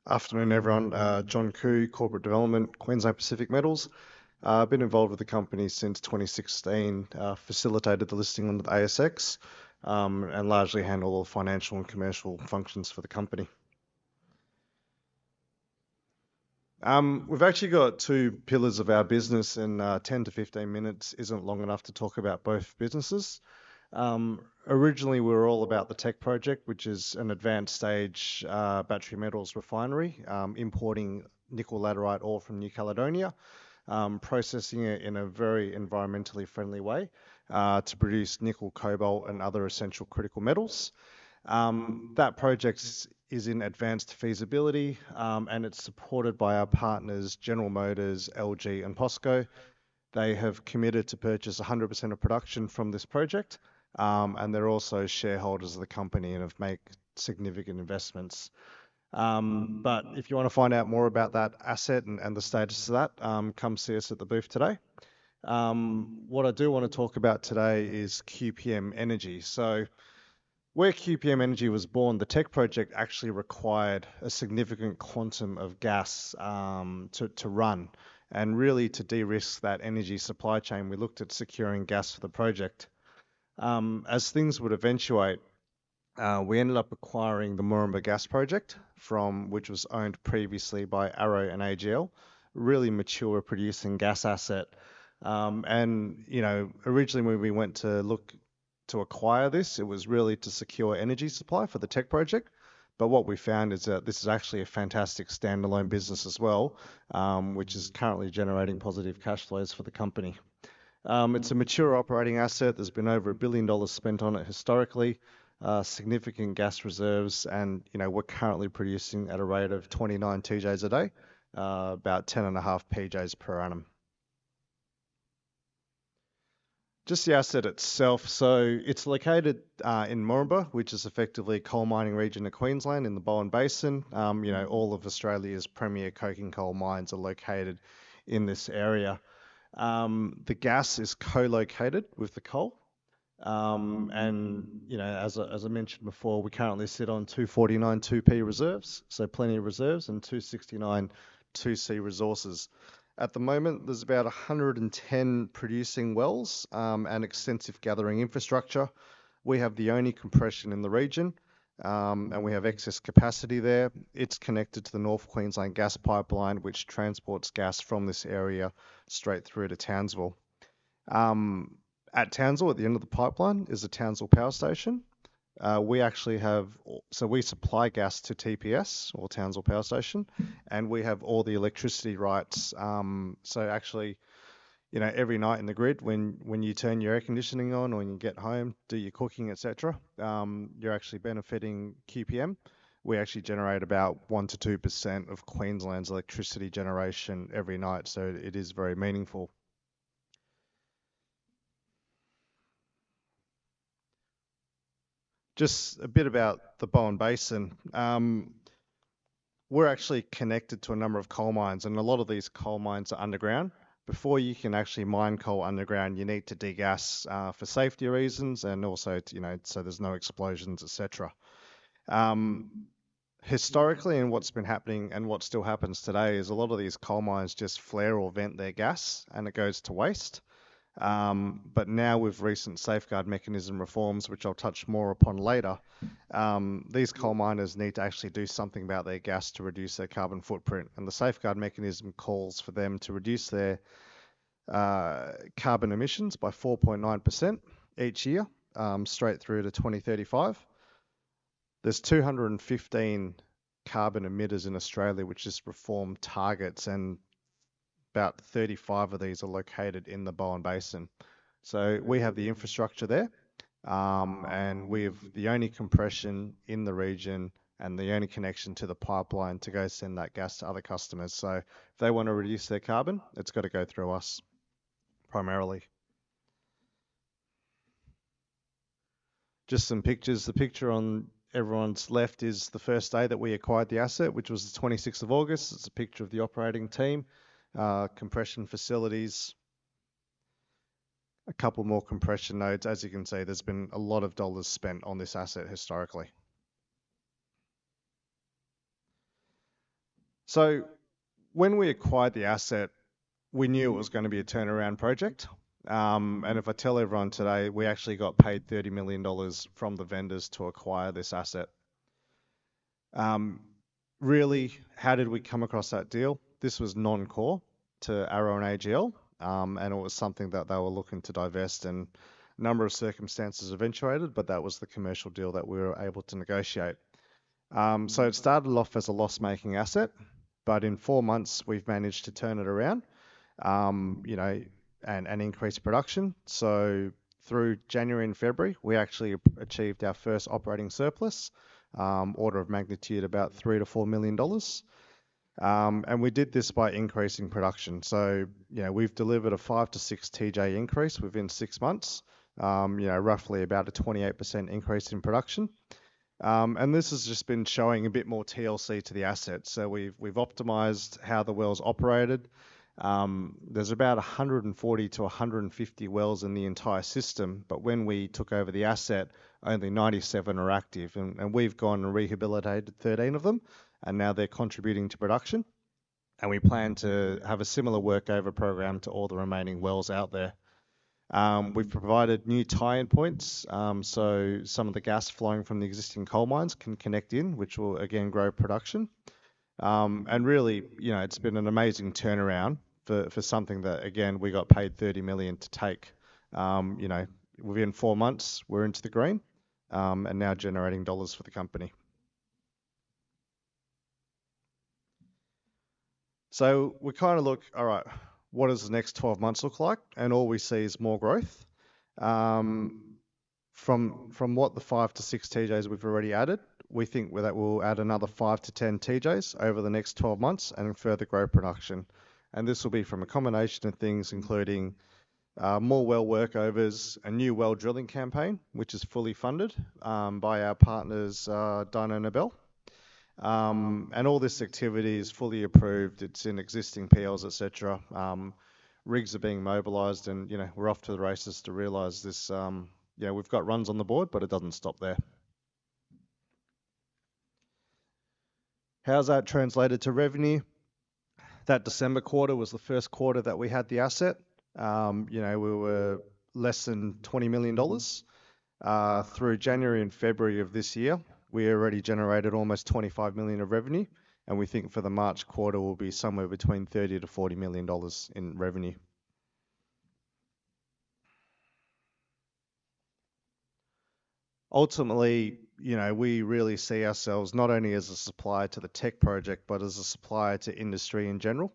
Afternoon, everyone. John Koo, Corporate Development, Queensland Pacific Metals. I've been involved with the company since 2016, facilitated the listing on the ASX, and largely handle all financial and commercial functions for the company. We've actually got two pillars of our business, and 10 to 15 minutes isn't long enough to talk about both businesses. Originally, we were all about the tech project, which is an advanced stage battery metals refinery, importing nickel laterite ore from New Caledonia, processing it in a very environmentally friendly way to produce nickel, cobalt, and other essential critical metals. That project is in advanced feasibility, and it's supported by our partners General Motors, LG, and POSCO. They have committed to purchase 100% of production from this project, and they're also shareholders of the company and have made significant investments. But if you want to find out more about that asset and the status of that, come see us at the booth today. What I do want to talk about today is QPM Energy. So where QPM Energy was born, the tech project actually required a significant quantum of gas to run. And really to de-risk that energy supply chain, we looked at securing gas for the project. As things would eventuate, we ended up acquiring the Moranbah Gas Project, which was owned previously by Arrow and AGL, really mature producing gas asset. Originally when we went to look to acquire this, it was really to secure energy supply for the tech project. But what we found is that this is actually a fantastic standalone business as well, which is currently generating positive cash flows for the company. It's a mature operating asset. There's been over $1 billion spent on it historically, significant gas reserves, and we're currently producing at a rate of 29 TJs a day, about 10.5 PJs per annum. Just the asset itself. So it's located in Moranbah, which is effectively a coal mining region of Queensland in the Bond Basin. All of Australia's premier coking coal mines are located in this area. The gas is co-located with the coal. As I mentioned before, we currently sit on 249 2P reserves, so plenty of reserves, and 269 2C resources. At the moment, there's about 110 producing wells and extensive gathering infrastructure. We have the only compression in the region, and we have excess capacity there. It's connected to the North Queensland gas pipeline, which transports gas from this area straight through to Townsville. At Townsville, at the end of the pipeline, is the Townsville Power Station. We supply gas to TPS, or Townsville Power Station, and we have all the electricity rights. Every night in the grid, when you turn your air conditioning on or when you get home, do your cooking, etc., you're actually benefiting QPM. We actually generate about 1 to 2% of Queensland's electricity generation every night, so it is very meaningful. Just a bit about the Bond Basin. We're actually connected to a number of coal mines, and a lot of these coal mines are underground. Before you can actually mine coal underground, you need to degas for safety reasons, and also so there's no explosions, etc. Historically, and what's been happening and what still happens today is a lot of these coal mines just flare or vent their gas, and it goes to waste. But now with recent safeguard mechanism reforms, which I'll touch more upon later, these coal miners need to actually do something about their gas to reduce their carbon footprint. And the safeguard mechanism calls for them to reduce their carbon emissions by 4.9% each year, straight through to 2035. There's 215 carbon emitters in Australia, which is reform targets, and about 35 of these are located in the Bowen Basin. So we have the infrastructure there, and we have the only compression in the region and the only connection to the pipeline to go send that gas to other customers. So if they want to reduce their carbon, it's got to go through us primarily. Just some pictures. The picture on everyone's left is the first day that we acquired the asset, which was the 26th of August. It's a picture of the operating team. Compression facilities, a couple more compression nodes. As you can see, there's been a lot of dollars spent on this asset historically. So when we acquired the asset, we knew it was going to be a turnaround project. And if I tell everyone today, we actually got paid $30 million from the vendors to acquire this asset. Um, Really, how did we come across that deal? This was non-core to Arrow and AGL, and it was something that they were looking to divest, and a number of circumstances eventuated, but that was the commercial deal that we were able to negotiate. So it started off as a loss-making asset, but in 4 months we've managed to turn it around, you know, and increase production. So through January and February, we actually achieved our first operating surplus, order of magnitude about $3 to $4 million. And we did this by increasing production. So, we've delivered a 5 to 6 TJ increase within 6 months, roughly about a 28% increase in production. And this has just been showing a bit more TLC to the asset. So we've optimized how the wells operated. There's about 140 to 150 wells in the entire system, but when we took over the asset, only 97 are active, and we've gone and rehabilitated 13 of them, and now they're contributing to production. And we plan to have a similar workover program to all the remaining wells out there. We've provided new tie-in points, so some of the gas flowing from the existing coal mines can connect in, which will again grow production. And really, it's been an amazing turnaround for something that, again, we got paid $30 million to take. Within 4 months, we're into the green, and now generating dollars for the company. So we kind of look, all right, what does the next 12 months look like? And all we see is more growth. From what the 5 to 6 TJs we've already added, we think that we'll add another 5 to 10 TJs over the next 12 months and further grow production. And this will be from a combination of things, including more well workovers, a new well drilling campaign, which is fully funded by our partners, Dyno Nobel. And all this activity is fully approved. It's in existing PLs, etc. Rigs are being mobilised, and we're off to the races to realise this. We've got runs on the board, but it doesn't stop there. How's that translated to revenue? That December quarter was the first quarter that we had the asset. We were less than $20 million. Through January and February of this year, we already generated almost 25 million of revenue, and we think for the March quarter will be somewhere between 30 to 40 million dollars in revenue. Ultimately, we really see ourselves not only as a supplier to the tech project, but as a supplier to industry in general,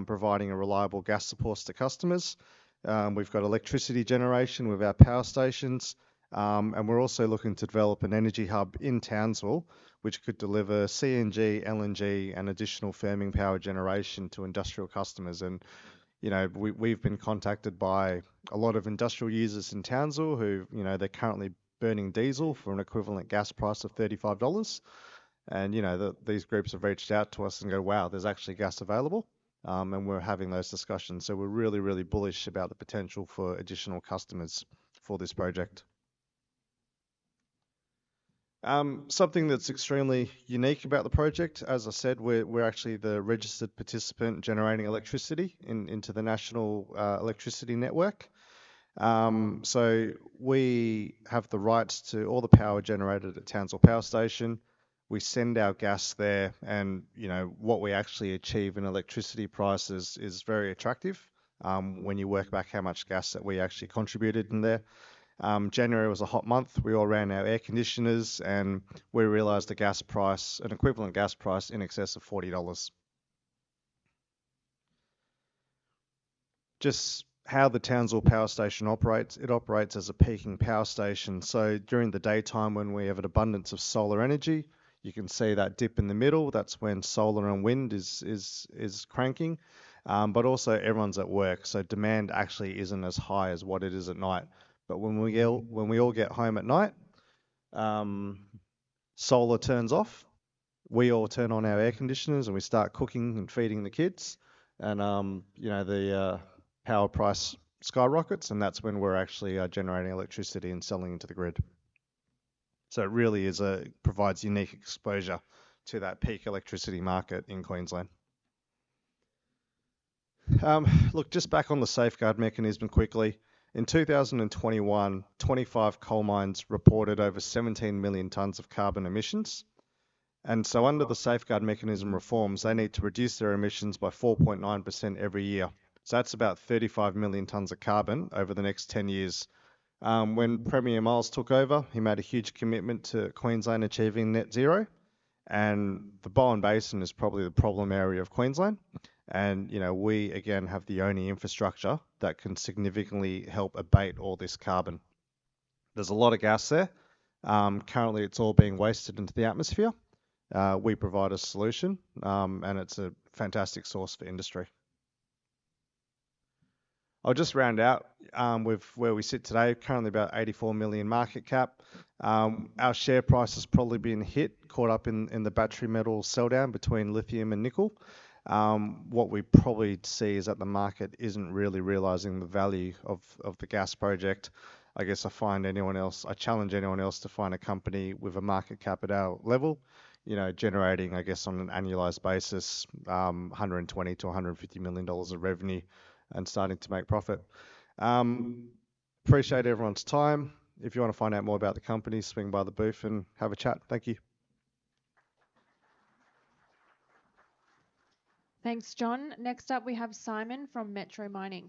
providing a reliable gas support to customers. We've got electricity generation with our power stations, and we're also looking to develop an energy hub in Townsville, which could deliver CNG, LNG, and additional firming power generation to industrial customers. And we've been contacted by a lot of industrial users in Townsville who, they're currently burning diesel for an equivalent gas price of $35. And, these groups have reached out to us and go, wow, there's actually gas available. And we're having those discussions. So we're really, really bullish about the potential for additional customers for this project. Something that's extremely unique about the project, as I said, we're actually the registered participant generating electricity into the national electricity network. So we have the rights to all the power generated at Townsville Power Station. We send our gas there, and what we actually achieve in electricity prices is very attractive when you work back how much gas that we actually contributed in there. January was a hot month. We all ran our air conditioners, and we realised an equivalent gas price in excess of $40. Just how the Townsville Power Station operates, it operates as a peaking power station. So during the daytime, when we have an abundance of solar energy, you can see that dip in the middle. That's when solar and wind is cranking. But also everyone's at work, so demand actually isn't as high as what it is at night. But when we all get home at night, solar turns off. We all turn on our air conditioners and we start cooking and feeding the kids. And the power price skyrockets, and that's when we're actually generating electricity and selling into the grid. So it really provides unique exposure to that peak electricity market in Queensland. Look, just back on the safeguard mechanism quickly. In 2021, 25 coal mines reported over 17 million tonnes of carbon emissions. And so under the safeguard mechanism reforms, they need to reduce their emissions by 4.9% every year. So that's about 35 million tonnes of carbon over the next 10 years. When Premier Miles took over, he made a huge commitment to Queensland achieving net zero. And the Bond Basin is probably the problem area of Queensland. And, we again have the only infrastructure that can significantly help abate all this carbon. There's a lot of gas there. Currently, it's all being wasted into the atmosphere. We provide a solution, and it's a fantastic source for industry. I'll just round out with where we sit today, currently about 84 million market cap. Our share price has probably been caught up in the battery metal sell down between lithium and nickel. What we probably see is that the market isn't really realizing the value of the gas project. I guess I challenge anyone else to find a company with a market cap at our level, generating, I guess, on an annualized basis, 120 to 150 million dollars of revenue and starting to make profit. Appreciate everyone's time. If you want to find out more about the company, swing by the booth and have a chat. Thank you. Thanks, John. Next up, we have Simon from Metro Mining.